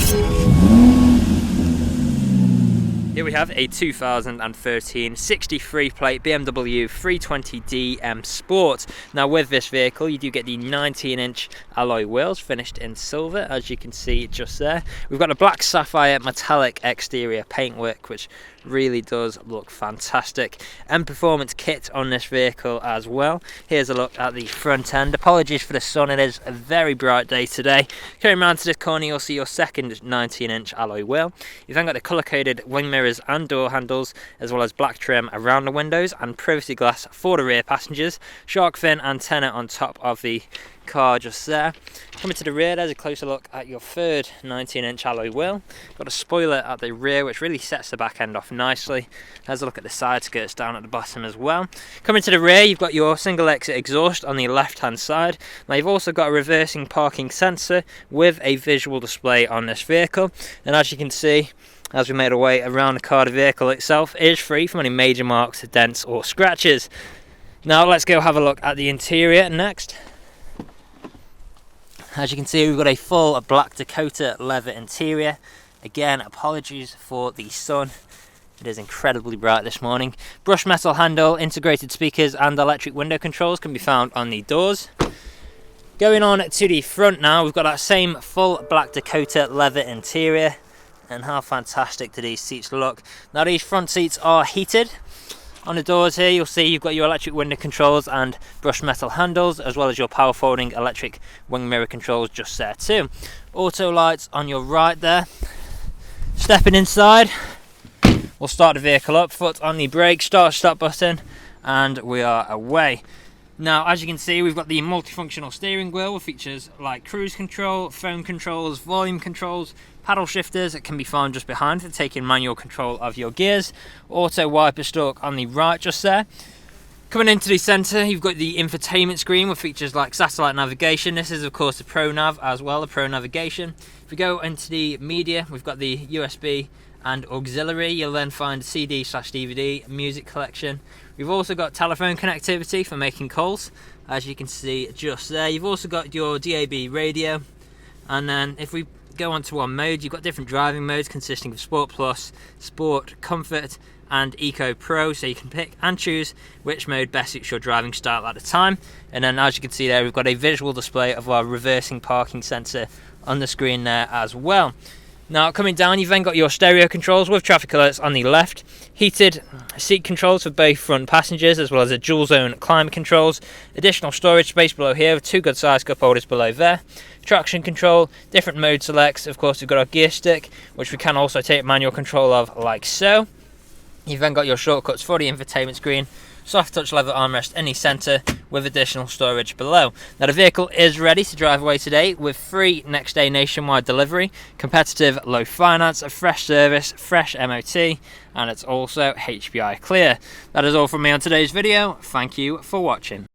Here we have a 2013 63 plate BMW 320d M Sport. Now with this vehicle you do get the 19-inch alloy wheels finished in silver, as you can see just there. We've got a black sapphire metallic exterior paintwork which really does look fantastic, and performance kit on this vehicle as well. Here's a look at the front end. Apologies for the sun, it is a very bright day today. Coming around to this corner you'll see your second 19-inch alloy wheel. You've then got the colour coded wing mirrors and door handles, as well as black trim around the windows and privacy glass for the rear passengers. Shark fin antenna on top of the car just there. Coming to the rear, there's a closer look at your third 19-inch alloy wheel. Got a spoiler at the rear which really sets the back end off nicely. There's a look at the side skirts down at the bottom as well. Coming to the rear, you've got your single exit exhaust on the left hand side. Now you've also got a reversing parking sensor with a visual display on this vehicle, and as you can see, as we made our way around the car, the vehicle itself is free from any major marks, dents or scratches. Now let's go have a look at the interior next. As you can see, we've got a full black Dakota leather interior. Again, apologies for the sun. It is incredibly bright this morning. Brushed metal handle, integrated speakers and electric window controls can be found on the doors. Going on to the front now, we've got that same full black Dakota leather interior. And how fantastic do these seats look. Now these front seats are heated. On the doors here you'll see you've got your electric window controls and brushed metal handles, as well as your power folding electric wing mirror controls just there too. Auto lights on your right there. Stepping inside, we'll start the vehicle up, foot on the brake, start button, and we are away. Now as you can see, we've got the multifunctional steering wheel with features like cruise control, phone controls, volume controls, paddle shifters that can be found just behind for taking manual control of your gears, auto wiper stalk on the right just there. Coming into the centre, you've got the infotainment screen with features like satellite navigation. This is of course the Pro Nav as well, the Pro Navigation. If we go into the media, we've got the USB and auxiliary. You'll then find CD/DVD, music collection. We've also got telephone connectivity for making calls, as you can see just there. You've also got your DAB radio, and then if we go on to our mode, you've got different driving modes consisting of Sport Plus, Sport, Comfort and Eco Pro, so you can pick and choose which mode best suits your driving style at the time. And then as you can see there, we've got a visual display of our reversing parking sensor on the screen there as well. Now coming down, you've then got your stereo controls with traffic alerts on the left, heated seat controls for both front passengers, as well as a dual zone climate controls, additional storage space below here with two good sized cup holders below there, traction control, different mode selects. Of course we've got our gear stick, which we can also take manual control of like so. You've then got your shortcuts for the infotainment screen, soft touch leather armrest in the centre with additional storage below. Now the vehicle is ready to drive away today with free next day nationwide delivery, competitive low finance, a fresh service, fresh MOT, and it's also HPI clear. That is all from me on today's video. Thank you for watching.